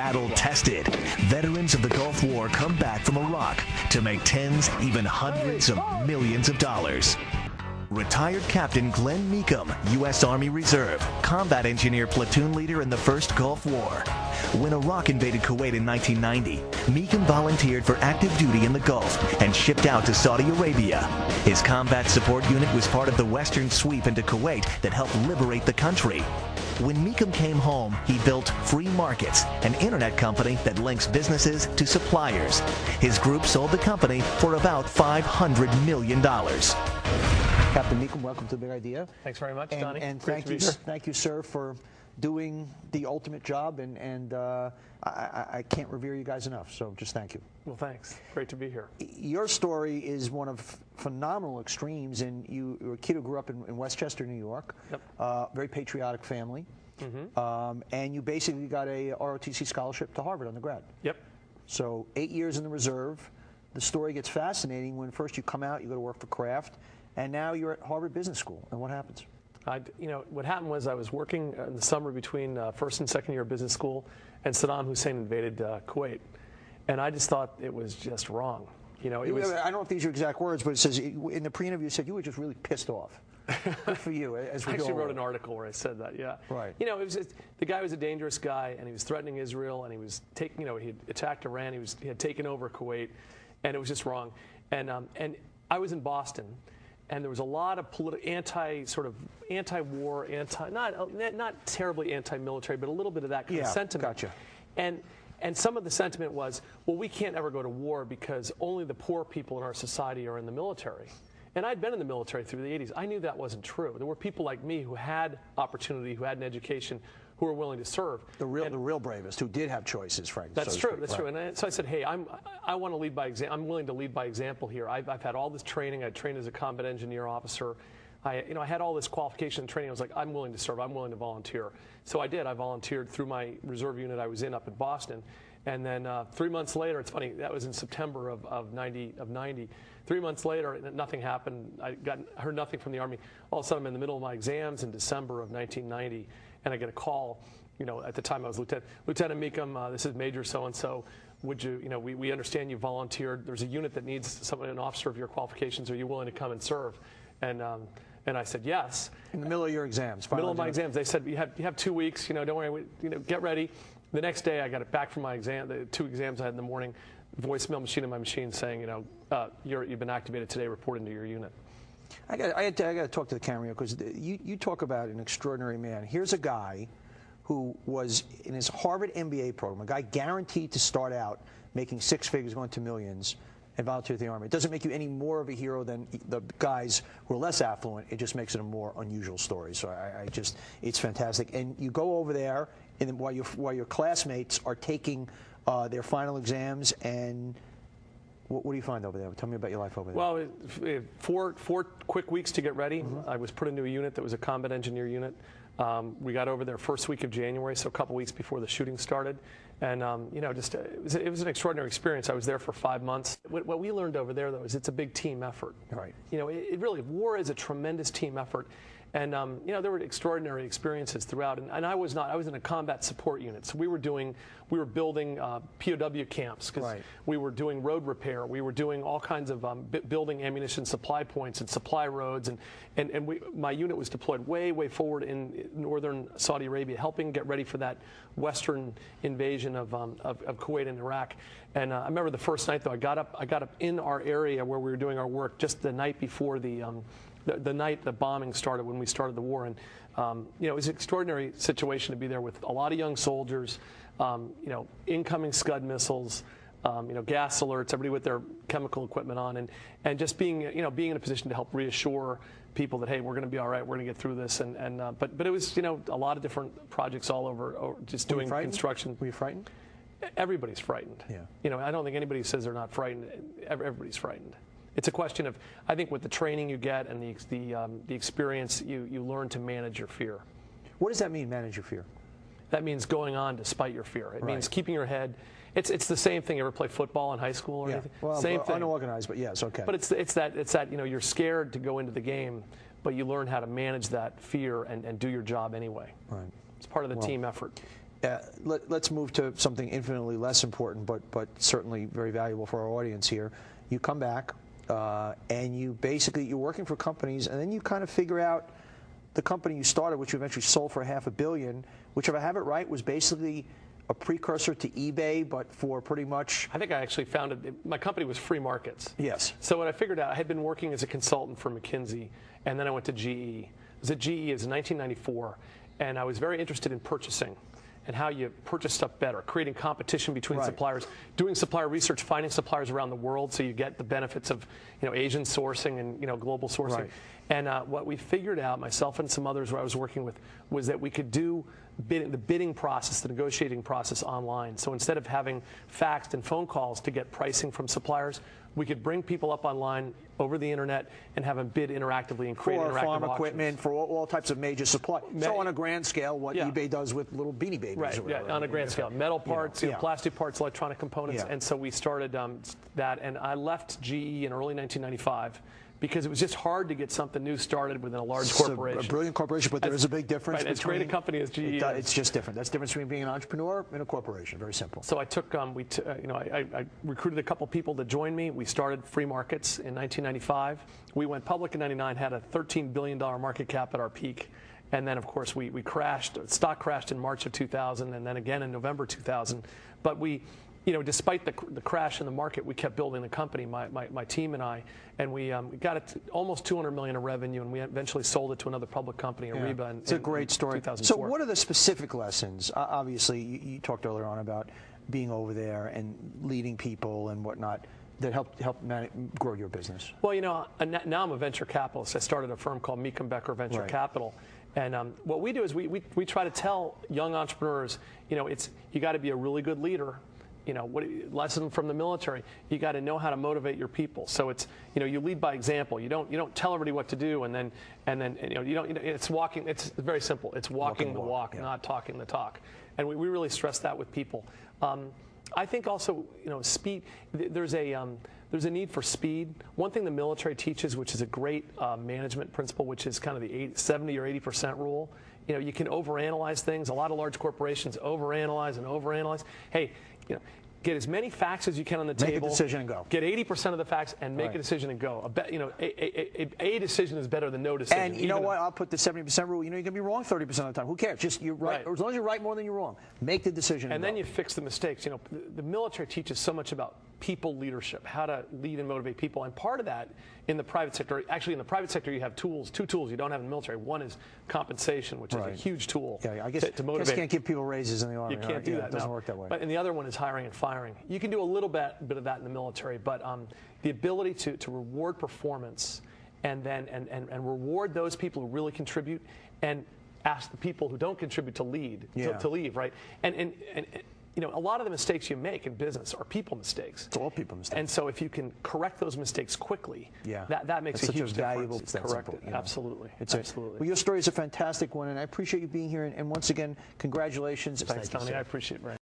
battle-tested. Veterans of the Gulf War come back from Iraq to make tens, even hundreds of millions of dollars. Retired Captain Glenn Meekum, U.S. Army Reserve, combat engineer platoon leader in the First Gulf War. When Iraq invaded Kuwait in 1990, Meekum volunteered for active duty in the Gulf and shipped out to Saudi Arabia. His combat support unit was part of the Western sweep into Kuwait that helped liberate the country. When Meekum came home, he built Free Markets, an internet company that links businesses to suppliers. His group sold the company for about $500 million. Captain Meekum, welcome to the Big Idea. Thanks very much, Donny. And thank you, sir, for doing the ultimate job. And I can't revere you guys enough, so just thank you. Well, thanks. Great to be here. Your story is one of phenomenal extremes, and you were a kid who grew up in Westchester, New York. Yep. Very patriotic family. Mm-hmm. And you basically got a ROTC scholarship to Harvard undergrad. Yep. So 8 years in the reserve. The story gets fascinating when first you come out, you go to work for Kraft, and now you're at Harvard Business School. And what happens? What happened was I was working in the summer between first and second year of business school, and Saddam Hussein invaded Kuwait, and I just thought it was just wrong. I don't know if these are exact words, but it says in the pre-interview, you said you were just really pissed off. Good for you. As we I actually wrote an article where I said that. Yeah. Right. It was just, the guy was a dangerous guy, and he was threatening Israel, and he was taking. He had attacked Iran. He had taken over Kuwait, and it was just wrong. And I was in Boston. And there was a lot of anti-war, not terribly anti-military, but a little bit of that kind of sentiment. Gotcha. And some of the sentiment was, well, we can't ever go to war because only the poor people in our society are in the military. And I'd been in the military through the 80s. I knew that wasn't true. There were people like me who had opportunity, who had an education, who were willing to serve. The real bravest, who did have choices, frankly. That's true. That's true. And so I said, hey, I want to lead by example. I'm willing to lead by example here. I've had all this training. I trained as a combat engineer officer. I had all this qualification and training. I was like, I'm willing to serve. I'm willing to volunteer. So I did. I volunteered through my reserve unit I was in up in Boston. And then 3 months later, it's funny, that was in September of 90. 3 months later, nothing happened. I heard nothing from the Army. All of a sudden, I'm in the middle of my exams in December of 1990. And I get a call, at the time I was Lieutenant Meekum, this is Major so-and-so. Would you, we understand you volunteered. There's a unit that needs an officer of your qualifications. Are you willing to come and serve? And I said, yes. In the middle of your exams? Middle of my exams. They said, you have 2 weeks, don't worry, get ready. The next day I got it back from my exam, the 2 exams I had in the morning, voicemail machine in my machine saying, you've been activated today, report into your unit. I got to talk to the camera because you talk about an extraordinary man. Here's a guy who was in his Harvard MBA program, a guy guaranteed to start out making six figures, going to millions, and volunteer with the Army. It doesn't make you any more of a hero than the guys who are less affluent. It just makes it a more unusual story. So it's fantastic. And you go over there, and while your classmates are taking their final exams, and what do you find over there? Tell me about your life over there. Well, four quick weeks to get ready. Mm-hmm. I was put into a unit that was a combat engineer unit. We got over there first week of January, so a couple weeks before the shooting started. And, it was an extraordinary experience. I was there for 5 months. What we learned over there, though, is it's a big team effort. Right. It really, war is a tremendous team effort. And, there were extraordinary experiences throughout. And I was in a combat support unit. So we were building POW camps because we were doing road repair. We were doing all kinds of building ammunition supply points and supply roads. And my unit was deployed way, way forward in northern Saudi Arabia, helping get ready for that Western invasion of Kuwait and Iraq. And I remember the first night, though, I got up in our area where we were doing our work just the night before the night the bombing started, when we started the war. And it was an extraordinary situation to be there with a lot of young soldiers, incoming Scud missiles, gas alerts, everybody with their chemical equipment on, and just being in a position to help reassure people that, hey, we're going to be all right, we're going to get through this. But it was a lot of different projects all over, just doing construction. Were you frightened? Everybody's frightened. Yeah. I don't think anybody says they're not frightened. Everybody's frightened. It's a question of, I think, with the training you get and the experience, you learn to manage your fear. What does that mean, manage your fear? That means going on despite your fear. It means keeping your head. It's the same thing. You ever play football in high school or anything? Well, same thing. Unorganized, but yes, okay. But it's that you're scared to go into the game, but you learn how to manage that fear and do your job anyway. Right. It's part of the team effort. Let's move to something infinitely less important, but certainly very valuable for our audience here. You come back, and you're working for companies, and then you kind of figure out the company you started, which you eventually sold for $500 million, which, if I have it right, was basically a precursor to eBay, but for pretty much... I think I actually founded, my company was Free Markets. Yes. So what I figured out, I had been working as a consultant for McKinsey, and then I went to GE. I was at GE in 1994, and I was very interested in purchasing and how you purchase stuff better, creating competition between suppliers, doing supplier research, finding suppliers around the world so you get the benefits of Asian sourcing and global sourcing. Right. And what we figured out, myself and some others who I was working with, was that we could do the bidding process, the negotiating process online. So instead of having faxed and phone calls to get pricing from suppliers, we could bring people up online over the internet and have them bid interactively and create interactive auctions. For farm equipment, for all types of major supply. So on a grand scale, what eBay does with little Beanie Babies. Right, or whatever. On a grand scale. Metal parts, plastic parts, electronic components. And so we started that, and I left GE in early 1995. Because it was just hard to get something new started within a large corporation. A brilliant corporation, but there is a big difference. Right, as great a company as GE it's just different. That's the difference between being an entrepreneur and a corporation. Very simple. So I took, I recruited a couple people to join me. We started Free Markets in 1995. We went public in 99, had a $13 billion market cap at our peak. And then, of course, we crashed. Stock crashed in March of 2000, and then again in November 2000. But we... despite the crash in the market, we kept building the company, my team and I, and we got it to almost $200 million in revenue, and we eventually sold it to another public company, Ariba. It's a great story. 2004. So what are the specific lessons? Obviously, you talked earlier on about being over there and leading people and whatnot that helped grow your business. Well, now I'm a venture capitalist. I started a firm called Meekum Becker Venture Capital. And what we do is we try to tell young entrepreneurs, you got to be a really good leader. Lesson from the military, you got to know how to motivate your people. So it's, you lead by example. You don't tell everybody what to do, and then it's walking. It's very simple. It's walking the walk, not talking the talk. And we really stress that with people. I think also, speed. There's a need for speed. One thing the military teaches, which is a great management principle, which is kind of the 70 or 80% rule. You can overanalyze things. A lot of large corporations overanalyze and overanalyze. Hey, get as many facts as you can on the table. Make a decision and go. Get 80% of the facts and make a decision and go. A decision is better than no decision. And you know what? I'll put the 70% rule. You're going to be wrong 30% of the time. Who cares? Just you're right. Or as long as you're right more than you're wrong, make the decision. And then you fix the mistakes. The military teaches so much about people leadership, how to lead and motivate people. And part of that in the private sector, actually in the private sector you have two tools you don't have in the military. One is compensation, which is a huge tool I guess, to motivate. You can't give people raises in the Army. You can't do that. It doesn't work that way. And the other one is hiring and firing. You can do a little bit of that in the military, but the ability to reward performance and reward those people who really contribute and ask the people who don't contribute to leave, right? And a lot of the mistakes you make in business are people mistakes. It's all people mistakes. And so if you can correct those mistakes quickly, that makes a huge valuable difference. Correct it. Absolutely. Absolutely. Well, your story is a fantastic one, and I appreciate you being here. And once again, congratulations. Thanks, Donny. I appreciate it very much.